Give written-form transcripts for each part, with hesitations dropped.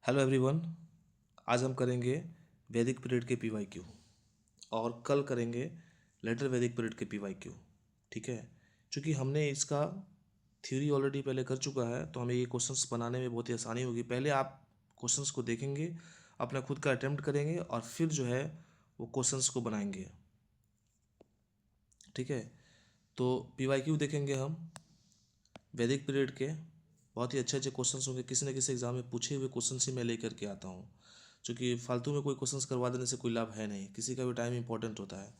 Hello everyone. आज हम करेंगे वैदिक पीरियड के पीवाईक्यू और कल करेंगे लेटर वैदिक पीरियड के पीवाईक्यू। ठीक है, क्योंकि हमने इसका थ्योरी ऑलरेडी पहले कर चुका है तो हमें ये क्वेश्चंस बनाने में बहुत ही आसानी होगी। पहले आप क्वेश्चंस को देखेंगे, अपना खुद का अटेम्प्ट करेंगे और फिर जो है वो क्वेश्चंस को बनाएंगे। ठीक है, तो पीवाईक्यू देखेंगे हम वैदिक पीरियड के। बहुत ही अच्छे अच्छे क्वेश्चंस होंगे, किसी न किसी एग्जाम में पूछे हुए क्वेश्चंस ही मैं लेकर के आता हूँ, क्योंकि फालतू में कोई क्वेश्चंस करवा देने से कोई लाभ है नहीं, किसी का भी टाइम इंपॉर्टेंट होता है।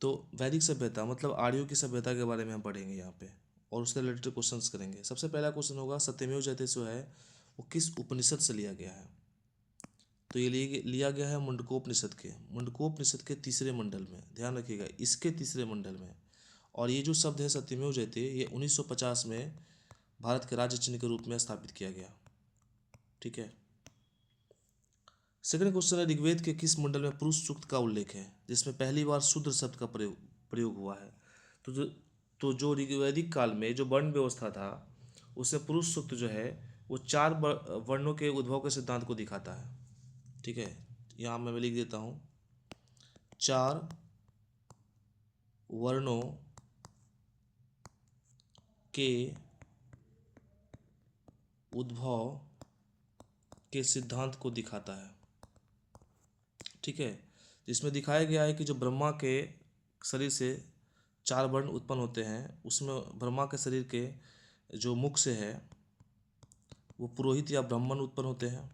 तो वैदिक सभ्यता मतलब आर्यों की सभ्यता के बारे में हम पढ़ेंगे यहाँ पे और उससे रिलेटेड क्वेश्चंस करेंगे। सबसे पहला क्वेश्चन होगा सत्यमेव जयते जो है वो किस उपनिषद से लिया गया है। तो ये लिया गया है मुंडकोपनिषद के तीसरे मंडल में। ध्यान रखिएगा, इसके तीसरे मंडल में। और ये जो शब्द है सत्यमेव जयते, ये 1950 में भारत के राज्य चिन्ह के रूप में स्थापित किया गया। ठीक है। सेकंड क्वेश्चन है ऋग्वेद के किस मंडल में पुरुष सूक्त का उल्लेख है जिसमें पहली बार शूद्र शब्द का प्रयोग हुआ है। तो जो ऋग्वैदिक काल में जो वर्ण व्यवस्था था उसमें पुरुष सूक्त जो है वो चार वर्णों के उद्भव के सिद्धांत को दिखाता है। ठीक है, यहाँ मैं लिख देता हूँ, चार वर्णों के उद्भव के सिद्धांत को दिखाता है। ठीक है, जिसमें दिखाया गया है कि जो ब्रह्मा के शरीर से चार वर्ण उत्पन्न होते हैं उसमें ब्रह्मा के शरीर के जो मुख से है वो पुरोहित या ब्राह्मण उत्पन्न होते हैं।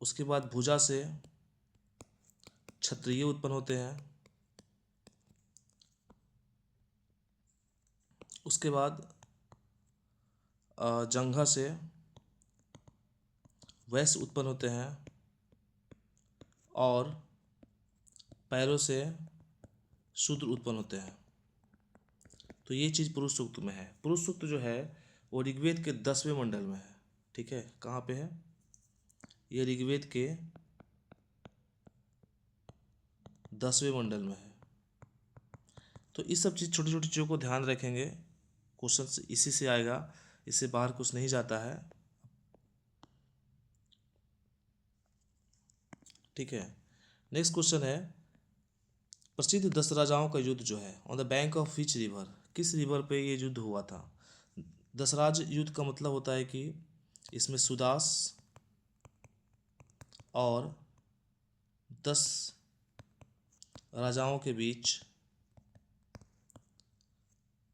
उसके बाद भुजा से क्षत्रिय उत्पन्न होते हैं। उसके बाद जंघा से वैश्य उत्पन्न होते हैं और पैरों से शूद्र उत्पन्न होते हैं। तो ये चीज़ पुरुष सूक्त में है। पुरुष सूक्त जो है वो ऋग्वेद के 10वें मंडल में है। ठीक है, कहाँ पे है ये? ऋग्वेद के 10वें मंडल में है। तो इस सब चीज़ छोटी छोटी चीज़ों को ध्यान रखेंगे, क्वेश्चन इसी से आएगा, इससे बाहर कुछ नहीं जाता है। ठीक है, नेक्स्ट क्वेश्चन है प्रसिद्ध 10 राजाओं का युद्ध जो है on the bank of which river, किस रिवर पे ये युद्ध हुआ था। दसराज युद्ध का मतलब होता है कि इसमें सुदास और 10 राजाओं के बीच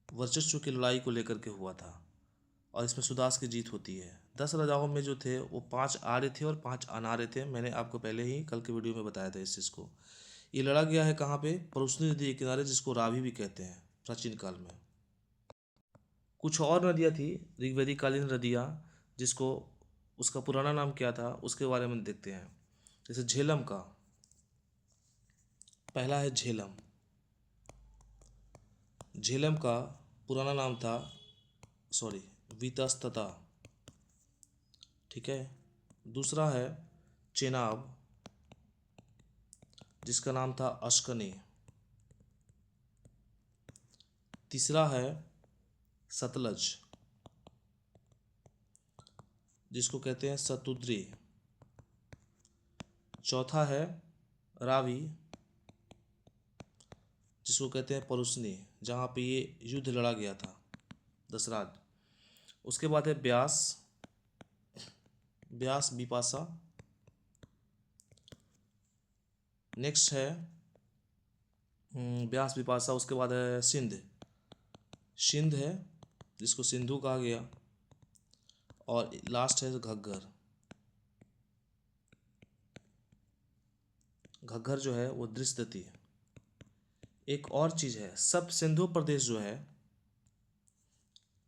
वर्चस्व की लड़ाई को लेकर के हुआ था और इसमें सुदास की जीत होती है। 10 राजाओं में जो थे वो 5 आर्य थे और 5 अनार्य थे। मैंने आपको पहले ही कल के वीडियो में बताया था इस चीज़ को। ये लड़ा गया है कहाँ पे? परुष्णी नदी के किनारे, जिसको रावी भी कहते हैं प्राचीन काल में। कुछ और नदियाँ थी ऋग्वैदिक कालीन नदियाँ, जिसको उसका पुराना नाम क्या था उसके बारे में देखते हैं। जैसे झेलम का पहला है झेलम। झेलम का पुराना नाम था वितस्तता। ठीक है, दूसरा है चेनाब, जिसका नाम था अश्कनी। तीसरा है सतलज, जिसको कहते हैं सतुद्री। चौथा है रावी, जिसको कहते हैं परुष्णी, जहाँ पे ये युद्ध लड़ा गया था दसराज। उसके बाद है ब्यास, ब्यास बिपाशा। नेक्स्ट है ब्यास बिपाशा। उसके बाद है सिंध, सिंध है जिसको सिंधु कहा गया। और लास्ट है घग्गर। घग्गर जो है वो दृष्टि है। एक और चीज़ है सप्त सिंधु प्रदेश जो है,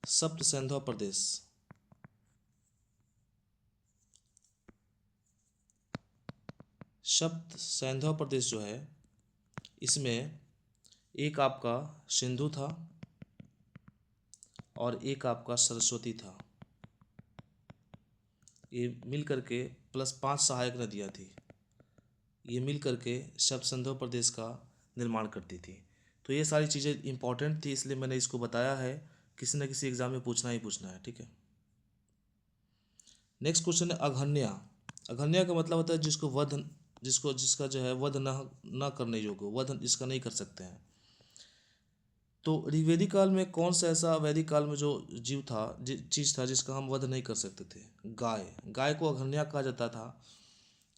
सप्त सिंधु प्रदेश, सप्त सिंधु प्रदेश जो है इसमें एक आपका सिंधु था और एक आपका सरस्वती था। ये मिल करके प्लस 5 सहायक नदियाँ थी, ये मिल करके सप्त सिंधु प्रदेश का निर्माण करती थी। तो ये सारी चीज़ें इंपॉर्टेंट थी, इसलिए मैंने इसको बताया है, किसी न किसी एग्ज़ाम में पूछना ही पूछना है। ठीक है। नेक्स्ट क्वेश्चन है अघन्या। अघन्या का मतलब होता है जिसको वध, जिसका जो है वध न करने योग्य, वध जिसका नहीं कर सकते हैं। तो ऋग्वेदिक काल में कौन सा ऐसा वैदिक काल में जो जीव था, चीज था जिसका हम वध नहीं कर सकते थे? गाय। गाय को अघन्या कहा जाता था।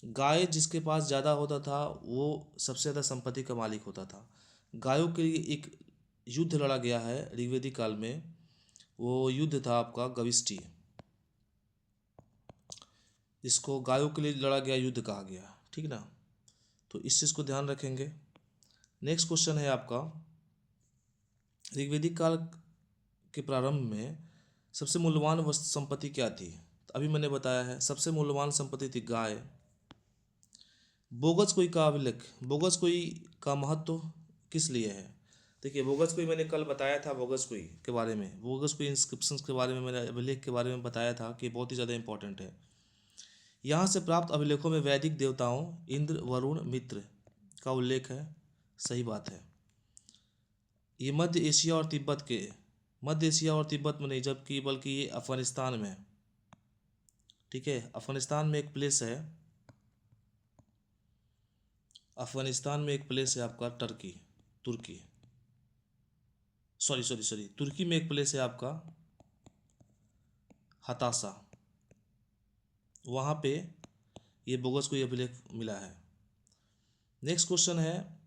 गाय जिसके पास ज़्यादा होता था वो सबसे ज़्यादा संपत्ति का मालिक होता था। गायों के लिए एक युद्ध लड़ा गया है ऋग्वेदिक काल में, वो युद्ध था आपका गविष्टि, जिसको गायों के लिए लड़ा गया युद्ध कहा गया। ठीक ना, तो इस चीज़ को ध्यान रखेंगे। नेक्स्ट क्वेश्चन है आपका, ऋग्वेदिक काल के प्रारंभ में सबसे मूल्यवान वस्तु संपत्ति क्या थी? तो अभी मैंने बताया है, सबसे मूल्यवान संपत्ति थी गाय। बोगस कोई का अभिलेख, बोगस कोई का महत्व किस लिए है? देखिए बोगस कोई मैंने कल बताया था, बोगस कोई के बारे में, बोगस कोई इंस्क्रिप्शंस के बारे में मैंने अभिलेख के बारे में बताया था कि बहुत ही ज़्यादा इंपॉर्टेंट है। यहाँ से प्राप्त अभिलेखों में वैदिक देवताओं इंद्र, वरुण, मित्र का उल्लेख है। सही बात है। ये मध्य एशिया और तिब्बत के, मध्य एशिया और तिब्बत में नहीं, जबकि बल्कि ये अफगानिस्तान में, ठीक है, अफगानिस्तान में एक प्लेस है, अफगानिस्तान में एक प्लेस है आपका तुर्की, सॉरी तुर्की में एक प्लेस है आपका हताशा, वहाँ पे ये बोगस को ये अभिलेख मिला है। नेक्स्ट क्वेश्चन है,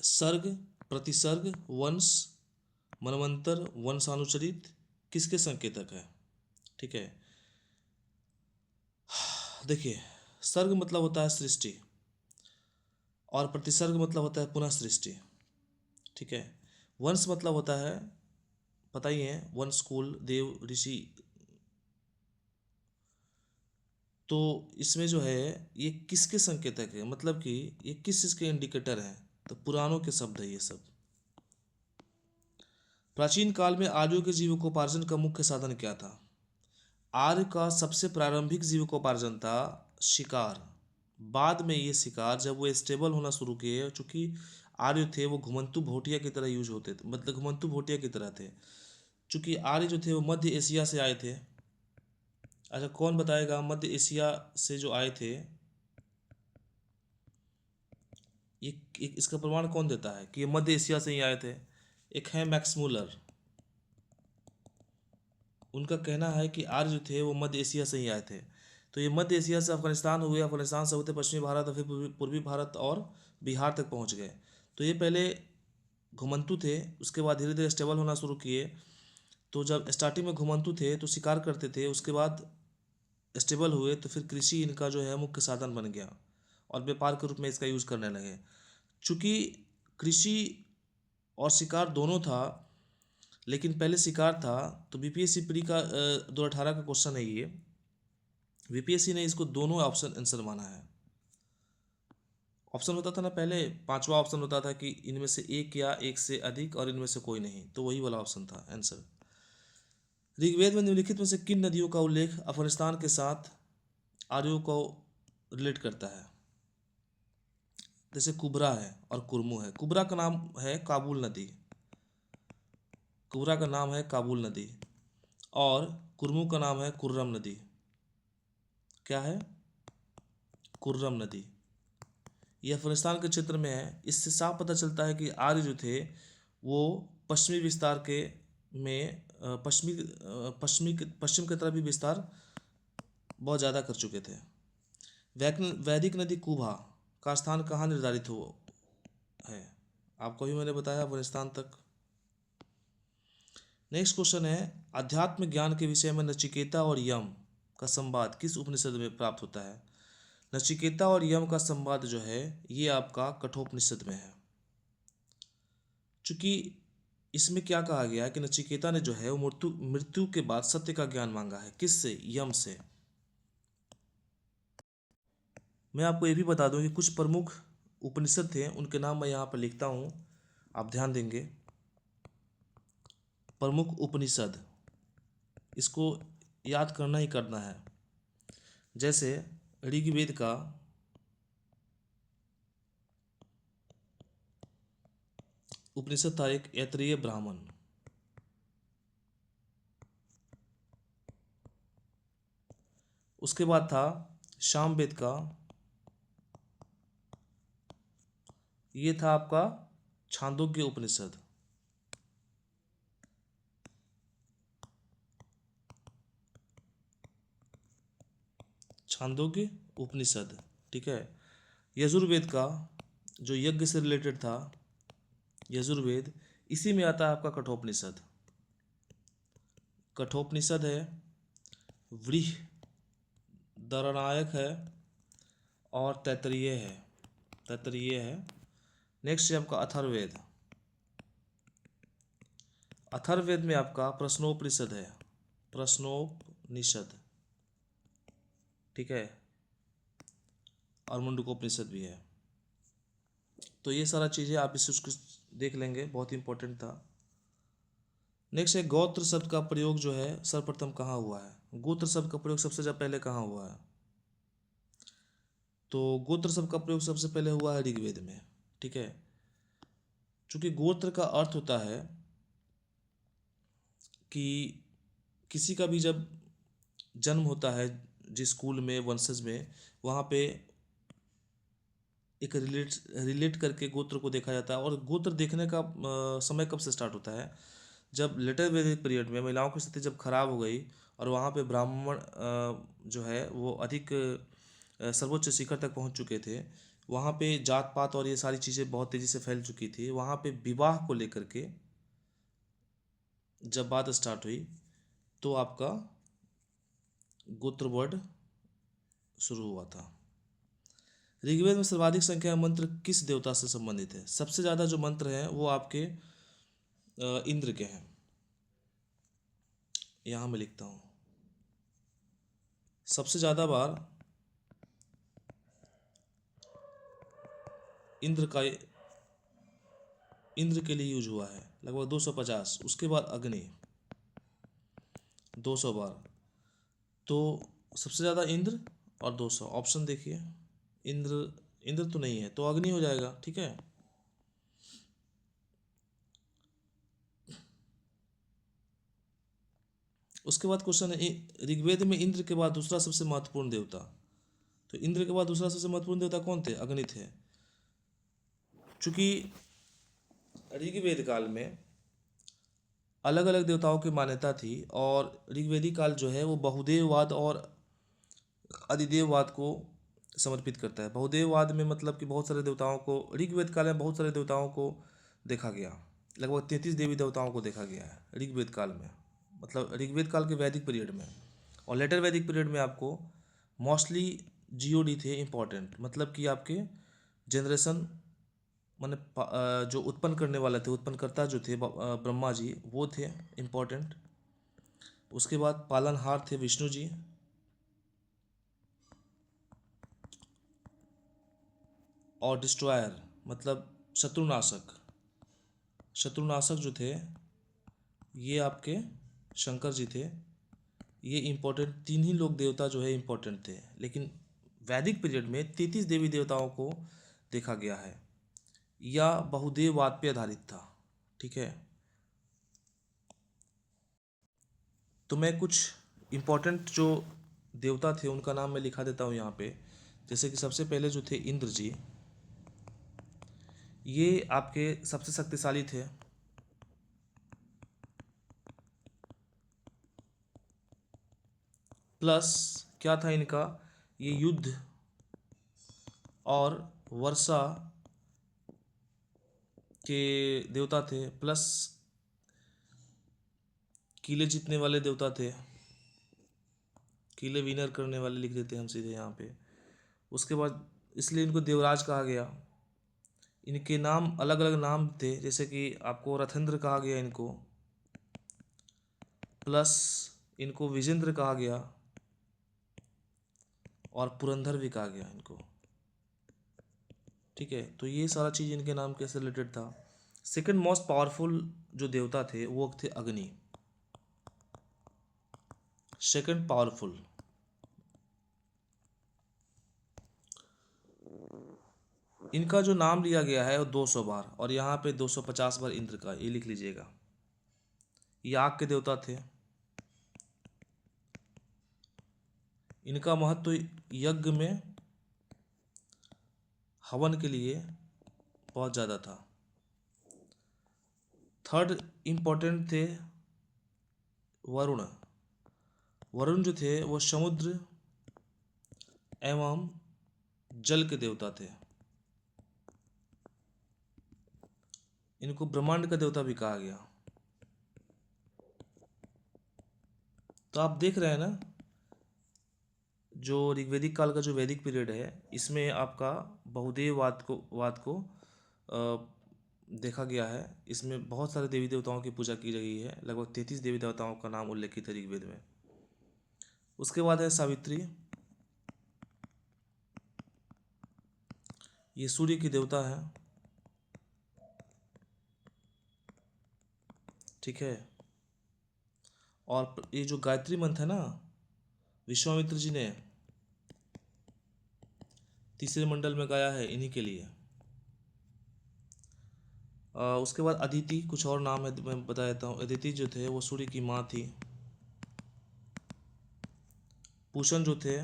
सर्ग, प्रतिसर्ग, वंश, मनवंतर, वंशानुचरित किसके संकेतक है? ठीक है, देखिए सर्ग मतलब होता है सृष्टि और प्रतिसर्ग मतलब होता है पुनः सृष्टि। ठीक है, वंश मतलब होता है, पता ही है, वंश, कुल, देव, ऋषि। तो इसमें जो है ये किसके संकेतक है, मतलब कि ये किस चीज़ के इंडिकेटर हैं? तो पुराणों के शब्द है ये सब। प्राचीन काल में आर्यों के जीविकोपार्जन का मुख्य साधन क्या था? आर्य का सबसे प्रारंभिक जीविकोपार्जन था शिकार। बाद में ये शिकार जब वो स्टेबल होना शुरू किए, चूंकि आर्य थे वो घुमंतु भोटिया की तरह यूज होते थे, मतलब घुमंतु भोटिया की तरह थे, चूंकि आर्य जो थे वो मध्य एशिया से आए थे। अच्छा कौन बताएगा मध्य एशिया से जो आए थे, ये इसका प्रमाण कौन देता है कि ये मध्य एशिया से ही आए थे? एक है मैक्स मूलर, उनका कहना है कि आर्य जो थे वो मध्य एशिया से ही आए थे। तो ये मध्य एशिया से अफगानिस्तान हुए, अफगानिस्तान से होते पश्चिमी भारत और फिर पूर्वी भारत और बिहार तक पहुंच गए। तो ये पहले घुमंतु थे, उसके बाद धीरे धीरे स्टेबल होना शुरू किए। तो जब स्टार्टिंग में घुमंतु थे तो शिकार करते थे, उसके बाद स्टेबल हुए तो फिर कृषि इनका जो है मुख्य साधन बन गया और व्यापार के रूप में इसका यूज़ करने लगे। चूँकि कृषि और शिकार दोनों था, लेकिन पहले शिकार था, तो बीपीएससी प्री का 2018 का क्वेश्चन है ये, बीपीएससी ने इसको दोनों ऑप्शन आंसर माना है। ऑप्शन होता था ना पहले, पांचवा ऑप्शन होता था कि इनमें से एक या एक से अधिक और इनमें से कोई नहीं, तो वही वाला ऑप्शन था आंसर। ऋग्वेद में निम्नलिखित में से किन नदियों का उल्लेख अफगानिस्तान के साथ आर्यों को रिलेट करता है? जैसे कुबरा है और कुरमु है। कुबरा का नाम है काबुल नदी, कुबरा का नाम है काबुल नदी, और कुरमु का नाम है कुर्रम नदी। क्या है? कुर्रम नदी। ये अफगानिस्तान के क्षेत्र में है। इससे साफ पता चलता है कि आर्य जो थे वो पश्चिमी विस्तार के में पश्चिम की तरफ भी विस्तार बहुत ज़्यादा कर चुके थे। वैदिक नदी कुबा का स्थान कहाँ निर्धारित हो है? आपको भी मैंने बताया अफगानिस्तान तक। नेक्स्ट क्वेश्चन है, अध्यात्म ज्ञान के विषय में नचिकेता और यम का संवाद किस उपनिषद में प्राप्त होता है? नचिकेता और यम का संवाद जो है ये आपका कठोपनिषद में है। चूंकि इसमें क्या कहा गया है कि नचिकेता ने जो है वो मृत्यु के बाद सत्य का ज्ञान मांगा है। किससे? यम से। मैं आपको ये भी बता दूं कि कुछ प्रमुख उपनिषद थे, उनके नाम मैं यहाँ पर लिखता हूँ, आप ध्यान देंगे। प्रमुख उपनिषद, इसको याद करना ही करना है। जैसे ऋग्वेद का उपनिषद था एक ऐतरेय ब्राह्मण, उसके बाद था सामवेद का, ये था आपका छांदोग्य उपनिषद। छांदोग्य उपनिषद, ठीक है। यजुर्वेद का जो यज्ञ से रिलेटेड था, यजुर्वेद, इसी में आता है आपका कठोपनिषद। कठोपनिषद है, बृहदारण्यक है और तैत्तिरीय है, तैत्तिरीय है। नेक्स्ट है आपका अथर्ववेद। अथर्ववेद में आपका प्रश्नोपनिषद है, प्रश्नोपनिषद, ठीक है, और मुंडकोपनिषद भी है। तो ये सारा चीज़ें आप इस उसको देख लेंगे, बहुत ही इंपॉर्टेंट था। नेक्स्ट है गोत्र शब्द का प्रयोग जो है सर्वप्रथम कहाँ हुआ है। गोत्र शब्द का प्रयोग सबसे ज़्यादा पहले कहाँ हुआ है, तो गोत्र शब्द का प्रयोग सबसे पहले हुआ है ऋग्वेद में, ठीक है। चूँकि गोत्र का अर्थ होता है कि किसी का भी जब जन्म होता है, जिस कुल में, वंशज में, वहाँ पे एक रिलेट करके गोत्र को देखा जाता है। और गोत्र देखने का समय कब से स्टार्ट होता है, जब लेटर वैदिक पीरियड में महिलाओं की स्थिति जब खराब हो गई और वहाँ पे ब्राह्मण जो है वो अधिक सर्वोच्च शिखर तक पहुँच चुके थे, वहाँ पे जात पात और ये सारी चीज़ें बहुत तेज़ी से फैल चुकी थी। वहाँ पे विवाह को लेकर के जब बात स्टार्ट हुई तो आपका गोत्र वर्ड शुरू हुआ था। ऋग्वेद में सर्वाधिक संख्या में मंत्र किस देवता से संबंधित है। सबसे ज़्यादा जो मंत्र हैं वो आपके इंद्र के हैं। यहाँ मैं लिखता हूँ, सबसे ज़्यादा बार इंद्र के लिए यूज हुआ है, लगभग 250। उसके बाद अग्नि 200 बार। तो सबसे ज़्यादा इंद्र और 200। ऑप्शन देखिए, इंद्र तो नहीं है तो अग्नि हो जाएगा, ठीक है। उसके बाद क्वेश्चन है, ऋग्वेद में इंद्र के बाद दूसरा सबसे महत्वपूर्ण देवता, तो इंद्र के बाद दूसरा सबसे महत्वपूर्ण देवता कौन थे, अग्नि थे। चूंकि ऋग्वेद काल में अलग अलग देवताओं की मान्यता थी और ऋग्वेदी काल जो है वो बहुदेववाद और अधिदेववाद को समर्पित करता है। बहुदेववाद में मतलब कि बहुत सारे देवताओं को, ऋग्वेद काल में बहुत सारे देवताओं को देखा गया, लगभग 33 देवी देवताओं को देखा गया है ऋग्वेद काल में, मतलब ऋग्वेद काल के वैदिक पीरियड में। और लेटर वैदिक पीरियड में आपको मोस्टली जीओडी थे इम्पॉर्टेंट, मतलब कि आपके जनरेशन माने जो उत्पन्न करने वाले थे, उत्पन्नकर्ता जो थे ब्रह्मा जी, वो थे इम्पॉर्टेंट। उसके बाद पालनहार थे विष्णु जी। और डिस्ट्रॉयर मतलब शत्रुनाशक, शत्रुनाशक जो थे ये आपके शंकर जी थे। ये इम्पोर्टेंट तीन ही लोग देवता जो है इम्पोर्टेंट थे। लेकिन वैदिक पीरियड में 33 देवी देवताओं को देखा गया है, या बहुदेववाद पे आधारित था, ठीक है। तो मैं कुछ इम्पोर्टेंट जो देवता थे उनका नाम मैं लिखा देता हूँ यहाँ पे। जैसे कि सबसे पहले जो थे इंद्र जी, ये आपके सबसे शक्तिशाली थे। प्लस क्या था इनका, ये युद्ध और वर्षा के देवता थे, प्लस किले जीतने वाले देवता थे, किले विनर करने वाले लिख देते हैं हम सीधे यहाँ पे। उसके बाद इसलिए इनको देवराज कहा गया। इनके नाम अलग अलग नाम थे, जैसे कि आपको रथेंद्र कहा गया इनको, प्लस इनको विजेंद्र कहा गया और पुरंदर भी कहा गया इनको, ठीक है। तो ये सारा चीज़ इनके नाम कैसे रिलेटेड था। सेकंड मोस्ट पावरफुल जो देवता थे वो थे अग्नि, सेकंड पावरफुल। इनका जो नाम लिया गया है वो 200 बार, और यहाँ पे 250 बार इंद्र का, ये लिख लीजिएगा। ये आग के देवता थे। इनका महत्व यज्ञ में हवन के लिए बहुत ज़्यादा था। थर्ड इम्पोर्टेंट थे वरुण। वरुण जो थे वो समुद्र एवं जल के देवता थे। इनको ब्रह्मांड का देवता भी कहा गया। तो आप देख रहे हैं ना, जो ऋग्वैदिक काल का जो वैदिक पीरियड है, इसमें आपका बहुदेववाद को देखा गया है। इसमें बहुत सारे देवी देवताओं की पूजा की गई है। लगभग 33 देवी देवताओं का नाम उल्लेखित है ऋग्वेद में। उसके बाद है सावित्री। ये सूर्य की देवता है, ठीक है। और ये जो गायत्री मंत्र है ना, विश्वामित्र जी ने तीसरे मंडल में गाया है इन्हीं के लिए। उसके बाद अदिति, कुछ और नाम है मैं बता देता हूँ। अदिति जो थे वो सूर्य की माँ थी। पूषण जो थे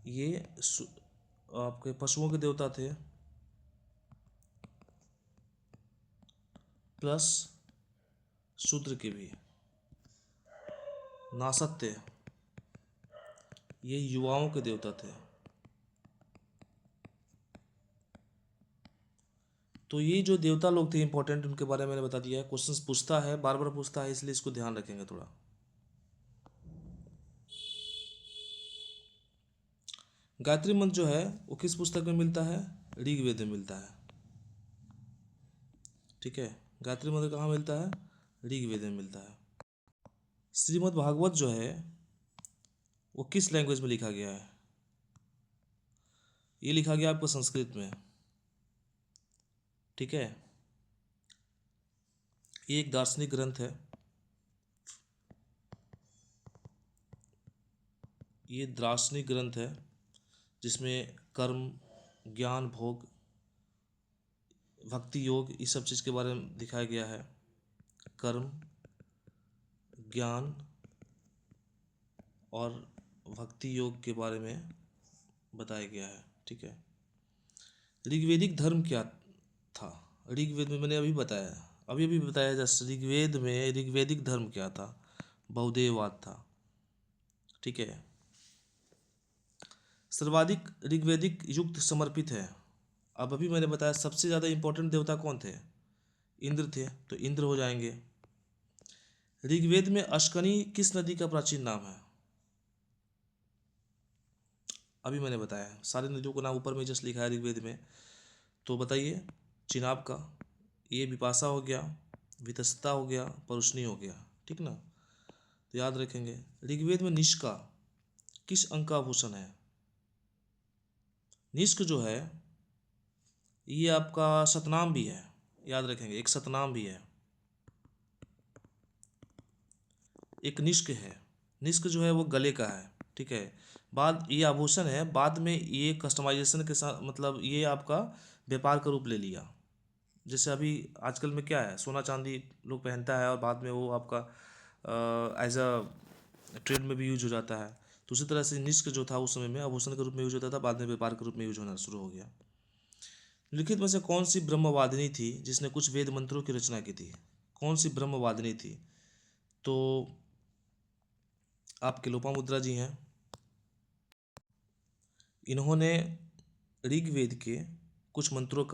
ये आपके पशुओं के देवता थे, प्लस शूद्र के भी। नासत्य ये युवाओं के देवता थे। तो ये जो देवता लोग थे इंपॉर्टेंट, उनके बारे में मैंने बता दिया है। क्वेश्चंस पूछता है, बार बार पूछता है, इसलिए इसको ध्यान रखेंगे थोड़ा। गायत्री मंत्र जो है वो किस पुस्तक में मिलता है? ऋग्वेद में मिलता है, ठीक है। गायत्री मंत्र कहाँ मिलता है? ऋग्वेद में मिलता है। श्रीमद् भागवत जो है वो किस लैंग्वेज में लिखा गया है? ये लिखा गया आपको संस्कृत में, ठीक है। ये एक दार्शनिक ग्रंथ है। ये दार्शनिक ग्रंथ है जिसमें कर्म, ज्ञान, भोग, भक्ति, योग, इस सब चीज़ के बारे में दिखाया गया है। कर्म, ज्ञान और भक्ति योग के बारे में बताया गया है, ठीक है। ऋग्वैदिक धर्म क्या था? ऋग्वेद में मैंने अभी बताया जस्ट। ऋग्वेद में ऋग्वैदिक धर्म क्या था? बहुदेववाद था, ठीक है। सर्वाधिक ऋग्वैदिक युक्त समर्पित है। अब अभी मैंने बताया सबसे ज़्यादा इंपॉर्टेंट देवता कौन थे? इंद्र थे, तो इंद्र हो जाएंगे। ऋग्वेद में अश्कनी किस नदी का प्राचीन नाम है? अभी मैंने बताया सारी नदियों का नाम ऊपर में जस्ट लिखा है ऋग्वेद में। तो बताइए। चिनाब का, ये विपाशा हो गया, वितस्ता हो गया, परुष्णी हो गया, ठीक ना। तो याद रखेंगे। ऋग्वेद में निष्का किस अंक का आभूषण है? निष्क जो है ये आपका सतनाम भी है, याद रखेंगे। एक सतनाम भी है, एक निष्क है। निष्क जो है वो गले का है, ठीक है। बाद ये आभूषण है, बाद में ये कस्टमाइजेशन के साथ, मतलब ये आपका व्यापार का रूप ले लिया। जैसे अभी आजकल में क्या है, सोना चांदी लोग पहनता है और बाद में वो आपका एज अ ट्रेड में भी यूज हो जाता है। तो उसी तरह से निष्क जो था उस समय में आभूषण के रूप में यूज होता था, बाद में व्यापार के रूप में यूज होना शुरू हो गया। लिखित में से कौन सी ब्रह्मवादिनी थी जिसने कुछ वेद मंत्रों की रचना की थी? कौन सी ब्रह्मवादिनी थी? तो आपके लोपामुद्रा जी हैं। इन्होंने ऋग्वेद के कुछ मंत्रों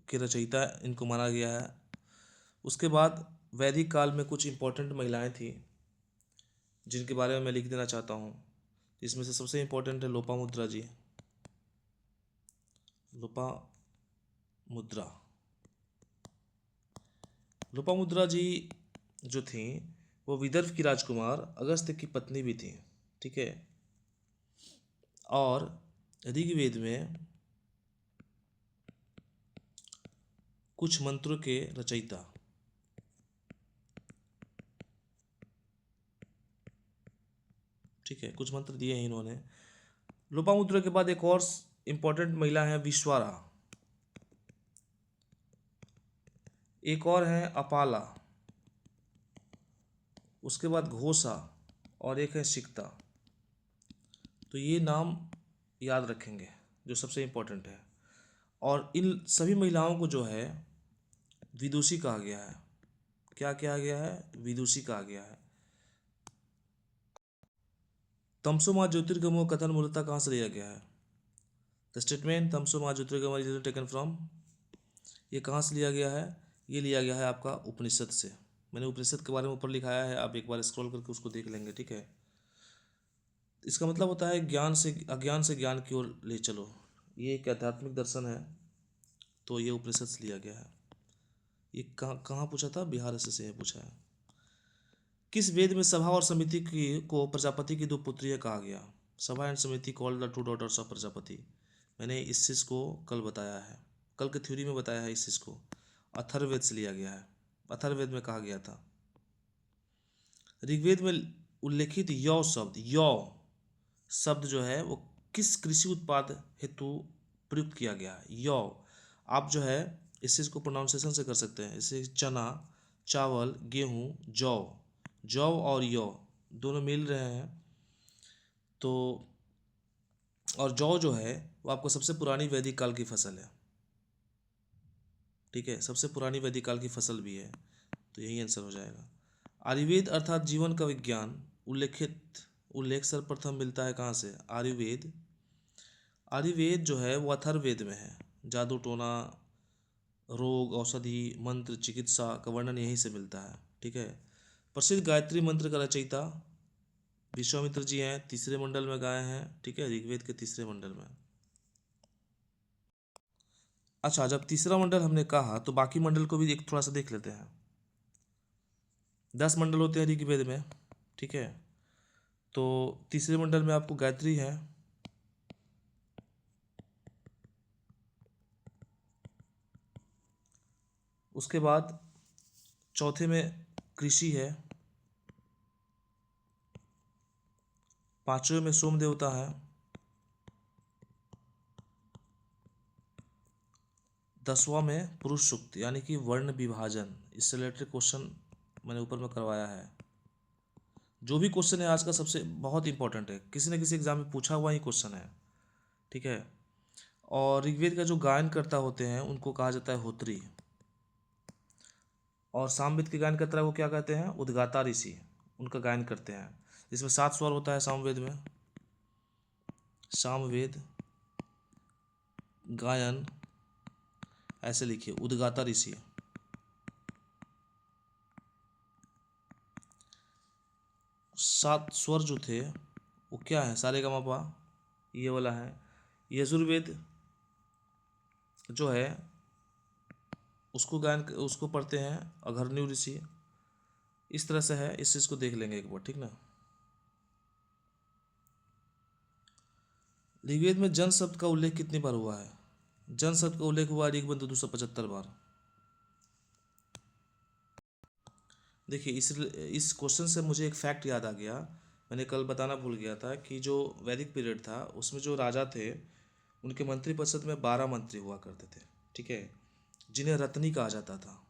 के रचयिता इनको माना गया है। उसके बाद वैदिक काल में कुछ इम्पोर्टेंट महिलाएं थी जिनके बारे में मैं लिख देना चाहता हूँ। इसमें से सबसे इम्पोर्टेंट है लोपामुद्रा जी। लोपामुद्रा जी जो थी वो विदर्भ की राजकुमार अगस्त्य की पत्नी भी थी, ठीक है। और ऋग्वेद में कुछ मंत्रों के रचयिता, ठीक है, कुछ मंत्र दिए हैं इन्होंने। लोपामुद्रा के बाद एक और इम्पोर्टेंट महिला है विश्वारा, एक और है अपाला, उसके बाद घोषा और एक है सिक्ता। तो ये नाम याद रखेंगे जो सबसे इम्पोर्टेंट है। और इन सभी महिलाओं को जो है विदुषी कहा गया है। क्या कहा गया है? विदुषी कहा गया है। तमसो मां ज्योतिर्गमो कथन मूलतः कहाँ से लिया गया है? द स्टेटमेंट तमसो मां ज्योतिर्गमो इज टेकन फ्रॉम, ये कहाँ से लिया गया है? ये लिया गया है आपका उपनिषद से। मैंने उपनिषद के बारे में ऊपर लिखाया है, आप एक बार स्क्रॉल करके उसको देख लेंगे, ठीक है। इसका मतलब होता है ज्ञान से अज्ञान से ज्ञान की ओर ले चलो। ये एक आध्यात्मिक दर्शन है, तो ये उपनिषद से लिया गया है। ये कहाँ कहाँ पूछा था? बिहार से पूछा है। किस वेद में सभा और समिति की को प्रजापति की दो पुत्रियां कहा गया? Sabha and Samiti called the two daughters of Prajapati. मैंने इस चीज़ को कल बताया है, कल के थ्योरी में बताया है। इस चीज़ को अथर्ववेद से लिया गया है। अथर्ववेद में कहा गया था। ऋग्वेद में उल्लेखित यौ शब्द जो है वो किस कृषि उत्पाद हेतु प्रयुक्त किया गया है? यौ। आप जो है इस चीज़ को प्रोनाउंसिएशन से कर सकते हैं। इसे चना, चावल, गेहूँ, जौ और यौ दोनों मिल रहे हैं। तो और जौ जो है वो आपको सबसे पुरानी वैदिक काल की फसल है, ठीक है। सबसे पुरानी वैदिक काल की फसल भी है, तो यही आंसर हो जाएगा। आयुर्वेद अर्थात जीवन का विज्ञान उल्लेख सर्वप्रथम मिलता है कहाँ से? आयुर्वेद जो है वो अथर्ववेद में है। जादू टोना, रोग, औषधि, मंत्र, चिकित्सा का वर्णन यहीं से मिलता है, ठीक है। प्रसिद्ध गायत्री मंत्र का रचयिता विश्वामित्र जी हैं, तीसरे मंडल में गाए हैं, ठीक है, ऋग्वेद के तीसरे मंडल में। अच्छा, जब तीसरा मंडल हमने कहा तो बाकी मंडल को भी एक थोड़ा सा देख लेते हैं। 10 मंडल होते हैं ऋग्वेद में, ठीक है। तो तीसरे मंडल में आपको गायत्री है, उसके बाद चौथे में कृषि है, पांचवें में सोम देवता है, 10वां में पुरुष सूक्त यानी कि वर्ण विभाजन। इससे रिलेटेड क्वेश्चन मैंने ऊपर में करवाया है। जो भी क्वेश्चन है आज का सबसे बहुत इंपॉर्टेंट है, किसी न किसी एग्जाम में पूछा हुआ ही क्वेश्चन है, ठीक है। और ऋग्वेद का जो गायन करता होते हैं उनको कहा जाता है होत्री, और सामवेद के गायन करता है वो क्या कहते हैं? उद्गाता ऋषि, उनका गायन करते हैं। इसमें 7 स्वर होता है सामवेद में। सामवेद गायन ऐसे लिखिए, उद्गाता ऋषि। सात स्वर जो थे वो क्या है? सारेगामापा, ये वाला है। यजुर्वेद जो है उसको पढ़ते हैं अघर्ण्यु ऋषि। इस तरह से है, इस चीज़ को देख लेंगे एक बार, ठीक ना। ऋग्वेद में जन शब्द का उल्लेख कितनी बार हुआ है? जन शब्द का उल्लेख हुआ ऋग्वेद में 275 बार। देखिए, इस क्वेश्चन से मुझे एक फैक्ट याद आ गया, मैंने कल बताना भूल गया था कि जो वैदिक पीरियड था उसमें जो राजा थे उनके मंत्रिपरिषद में 12 मंत्री हुआ करते थे, ठीक है, जिन्हें रत्नी कहा जाता था।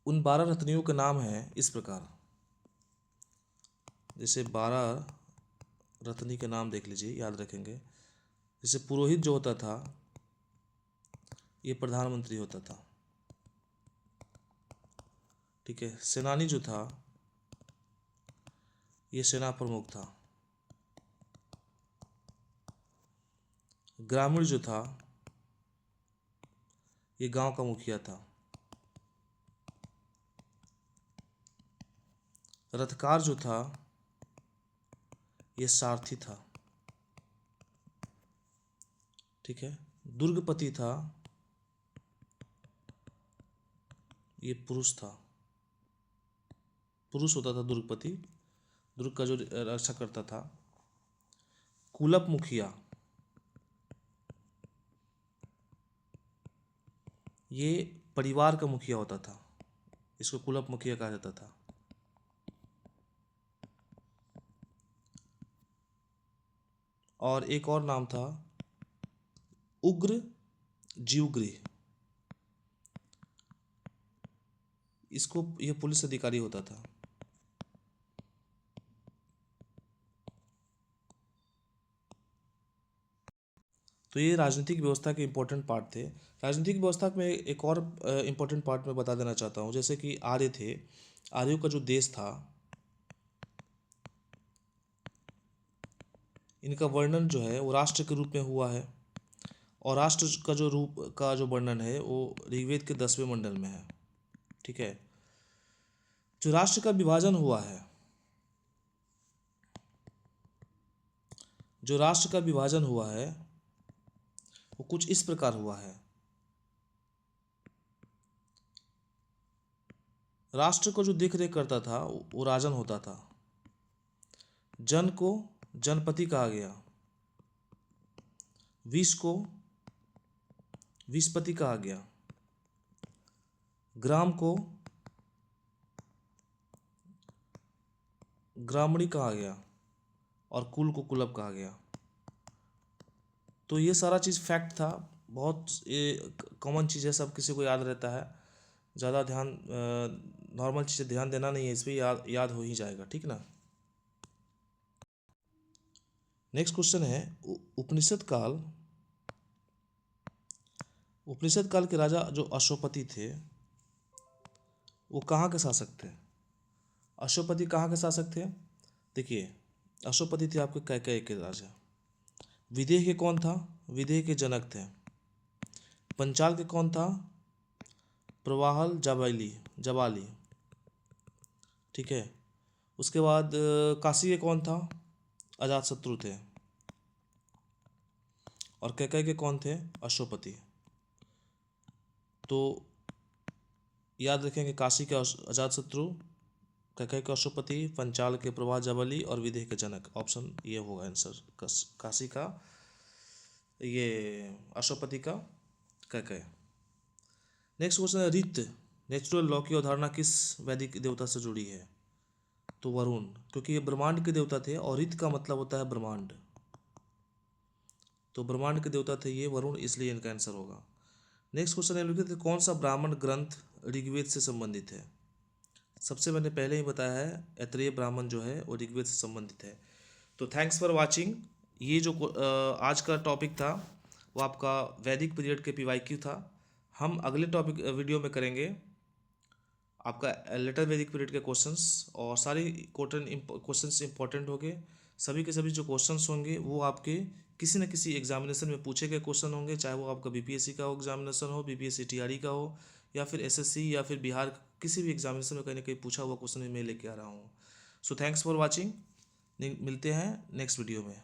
उन 12 रत्नियों के नाम हैं इस प्रकार, जैसे 12 रत्नी के नाम देख लीजिए, याद रखेंगे। जैसे पुरोहित जो होता था ये प्रधानमंत्री होता था, ठीक है। सेनानी जो था ये सेना प्रमुख था। ग्रामीण जो था ये गांव का मुखिया था। रथकार जो था ये सारथी था, ठीक है। दुर्गपति था ये पुरुष था, पुरुष होता था दुर्गपति, दुर्ग का जो रक्षा करता था। कुलप मुखिया ये परिवार का मुखिया होता था, इसको कुलप मुखिया कहा जाता था। और एक और नाम था उग्र जीवगृह, इसको यह पुलिस अधिकारी होता था। तो ये राजनीतिक व्यवस्था के इम्पोर्टेंट पार्ट थे। राजनीतिक व्यवस्था में एक और इम्पोर्टेंट पार्ट मैं बता देना चाहता हूँ, जैसे कि आर्य थे। आर्यों का जो देश था, इनका वर्णन जो है वो राष्ट्र के रूप में हुआ है, और राष्ट्र का जो रूप का जो वर्णन है वो ऋग्वेद के 10वें मंडल में है। ठीक है। जो राष्ट्र का विभाजन हुआ है, जो राष्ट्र का विभाजन हुआ है वो कुछ इस प्रकार हुआ है। राष्ट्र को जो देख रेख करता था वो राजन होता था। जन को जनपति कहा गया, विष को विषपति कहा गया, ग्राम को ग्रामणी कहा गया, और कुल को कुलप कहा गया। तो ये सारा चीज़ फैक्ट था, बहुत ये कॉमन चीज़ है, सब किसी को याद रहता है। ज़्यादा ध्यान नॉर्मल चीज़ें ध्यान देना नहीं है, इस पर याद हो ही जाएगा। ठीक ना। नेक्स्ट क्वेश्चन है, उपनिषद काल के राजा जो अश्वपति थे वो कहाँ के शासक थे? अश्वपति कहाँ के शासक थे? देखिए, अश्वपति थे आपके कैकेय के राजा। विदेह के कौन था? विदेह के जनक थे। पंचाल के कौन था? प्रवाहल जबाली। ठीक है। उसके बाद काशी के कौन था? अजातशत्रु थे। और कैकेय के कौन थे? अश्वपति। तो याद रखेंगे, काशी के अजातशत्रु, कैकेय के अश्वपति, पंचाल के प्रवाह जबाली और विदेह के जनक। ऑप्शन ये होगा आंसर, काशी का ये अश्वपति का कैकेय। नेक्स्ट क्वेश्चन है, ऋत नेचुरल लॉ की अवधारणा किस वैदिक देवता से जुड़ी है? तो वरुण, क्योंकि ये ब्रह्मांड के देवता थे, और ऋत का मतलब होता है ब्रह्मांड। तो ब्रह्मांड के देवता थे ये वरुण, इसलिए इनका आंसर होगा। नेक्स्ट क्वेश्चन है, लिखित कौन सा ब्राह्मण ग्रंथ ऋग्वेद से संबंधित है? सबसे मैंने पहले ही बताया है, ऐत्रेय ब्राह्मण जो है वो ऋग्वेद से संबंधित है। तो थैंक्स फॉर वाचिंग। ये जो आज का टॉपिक था वो आपका वैदिक पीरियड के PYQ था। हम अगले टॉपिक वीडियो में करेंगे आपका लेटर वैदिक पीरियड के क्वेश्चंस, और सारे क्वेश्चंस इंपॉर्टेंट होंगे। सभी के सभी जो क्वेश्चंस होंगे वो आपके किसी न किसी एग्जामिनेशन में पूछे गए क्वेश्चन होंगे, चाहे वो आपका BPSC का एग्जामिनेशन हो, BPSC TRE का हो, या फिर SSC, या फिर बिहार किसी भी एग्जामिनेशन में कहीं ना कहीं पूछा हुआ क्वेश्चन मैं लेके आ रहा हूँ। So thanks for watching. मिलते हैं नेक्स्ट वीडियो में।